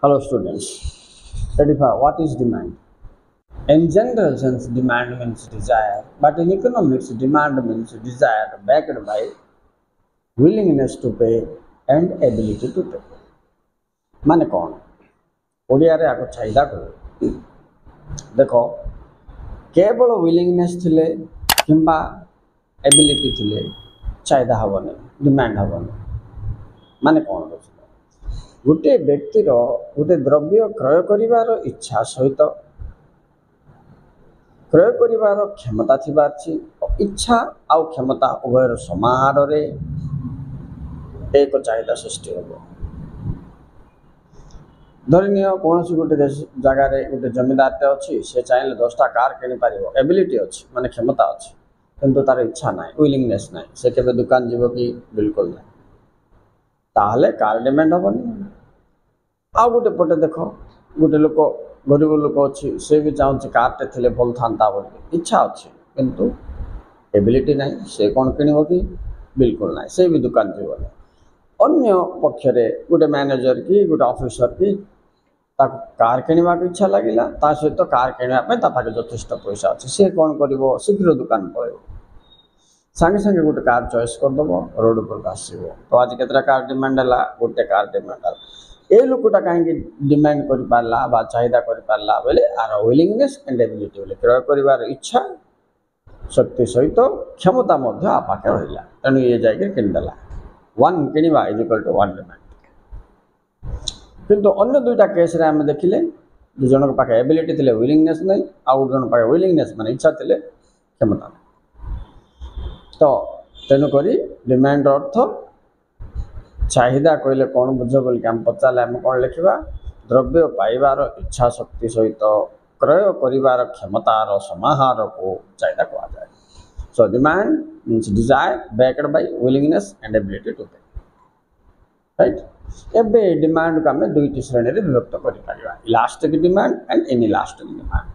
Hello students. 35. What is demand? In general sense, demand means desire, but in economics, demand means desire backed by willingness to pay and ability to pay. माने कौन ओडिया रे आको चाहिदा कर देखो केवल willingness थिले किंबा एबिलिटी थिले चाहिदा हबने डिमांड हबने माने कौन गोटे व्यक्तिर गोटे द्रव्य क्रय करिवार इच्छा सहित क्रय करिवार क्षमता थिबार इच्छा आउ क्षमता उभयर समाहार रे एक चाहिदा सृष्टि होबो। धरनीय कौन गोटे जगार गोटे जमीदार अच्छी से चाहिए 10टा कार किनी पार एबिलिटी अच्छी माने क्षमता अच्छी किंतु तार इच्छा ना विलिंगनेस ना से केबे दुकान जीव कि बिल्कुल ना ताहले कार डिमांड हेनी। आ गोटे पटे देख गोटे लोक गरीब लोक अच्छी से भी चाहूँ कारटे थे भल था बोली इच्छा अच्छी किंतु एबिलिटी ना से कौन किणव कि बिल्कुल ना से भी दुकान जीव ना। अन्य पक्षरे गोटे मैनेजर कि गोटे ऑफिसर कि कार किणवा इच्छा लगे सहित कार किणापे यथेष्ट पैसा अच्छे सी कौन कर शीघ्र दुकान पड़े सांगे सांगे गोटे कार चॉइस करदेव रोड पर आसो। तो आज केतटा कार डिमांड है गोटे कार डिमांड है ये लोकटा कहीं डिमांड कर पारा चाहिदा कर पारा बेले आर विलिंगनेस एंड एबिलिटी बोले क्रय कर इच्छा शक्ति सहित क्षमता आपाखे रहा तेणु ये जाकर किनीदेला वन किणवा is equal to one demand. किंतु अन्य दुईटा केस रे आमे देखिले दु जन के पाखे एबिलिटी थिले विलिंगनेस नहीं आउ जन पाखे विलिंगनेस माने इच्छा थिले क्षमता नहीं। तो तेणु करी डिमांड अर्थ चाहिदा कहले कौन बुझ बोल के हम पचारे आम कौन लिखा द्रव्य पाइबार इच्छा शक्ति सहित क्रय करिवार क्षमतार समाहार को चाहिदा कहा जाए। So demand means desire backed by willingness and ability to pay right. एबे डिमांड को आम दुईटी श्रेणी रे विभक्त कर पारिबा elastic demand and inelastic demand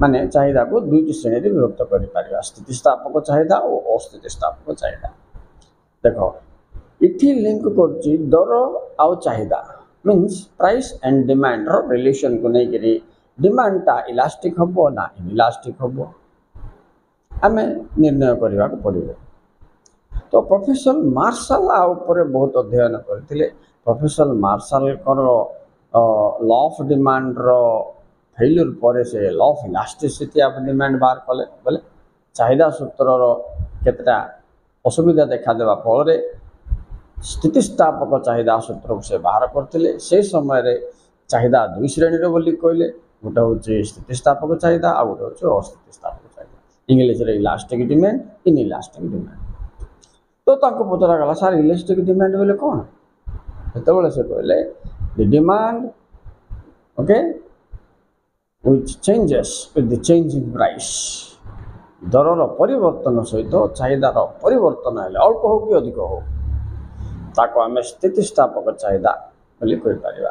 माने चाहिदा को दुईटी श्रेणी रे विभक्त कर पारिबा स्थितिस्थापक चाहिदा और अस्थितिस्थापक चाहिदा। देखो इठी लिंक करछि दर आउ चाहिदा मीन्स प्राइस एंड डिमांड रो रिलेशन को नहीं करी डिमांड ता इलास्टिक हबो ना इनइलास्टिक हबो आमे निर्णय करबा को पड़िबो। तो प्रोफेसर मार्शल आ ऊपर बहुत अध्ययन करथिले। प्रोफेसर मार्शल कर लॉ ऑफ डिमांड रो फेल्यूर पर से law of elasticity of demand बाहर कले बोले चाहिदा सूत्र रो केतटा असुविधा देखा देबा फल स्थितिस्थापक चाहिदा सूत्र को से बाहर करथिले। से समय रे चाहिदा दुई श्रेणी रो बोली कहले गोटे होचे स्थितिस्थापक चाहिदा आ गोटे होचे अस्थितिस्थापक चाहिदा इंग्लिश रे इलास्टिक डिमांड इनइलास्टिक डिमांड। तो ताको पचरा गला सर इलास्टिक डिमांड बोले कौन सेतबेले से कहले the demand okay which changes with the change in price दरर परिवर्तन सहित चाहिदार परिवर्तन है अल्प हो कि अधिक हो ताको आम स्थितिस्थापक चाहिदा बोली कहि परिबा।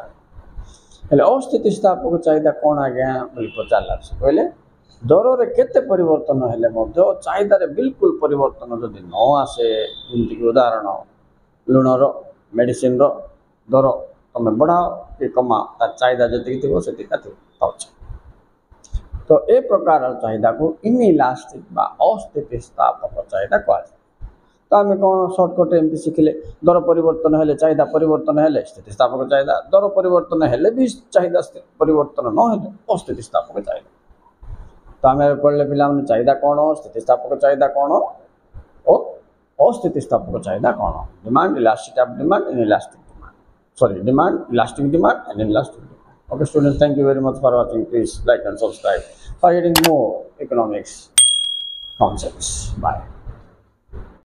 हेले अस्थितिस्थापक चाहिदा कौन आज्ञा बोली पचारला से कहले दर रे केते परिवर्तन हेले मध्य चाहिदार बिल्कुल परिवर्तन जदि न आसे जमीक उदाहरण लुणर मेडिसिन रो दर तुम बढ़ाओ कि कमाओ तार चाहिदा जी थी से पाच। तो ए प्रकार चाहिदा को इनइलास्टिक बा अस्थितिस्थापक चाहिदा कह। तो आम कौन सर्टकट एमती शिखिले दर परिवर्तन हेले चाहिदा परिवर्तन हेले स्थितिस्थापक चाहिदा दर परिवर्तन हेले भी चाहिदा परिवर्तन न हेले अस्थितिस्थापक चाहिदा। तो आम पढ़ले पिला चाहिदा कौन स्थितिस्थापक चाहिदा कौन और अस्थितिस्थापक चाहिदा कौन demand elastic of demand inelastic demand sorry demand elastic demand and inelastic demand. Okay students, thank you very much for watching. Please like and subscribe for getting more economics concepts. Bye.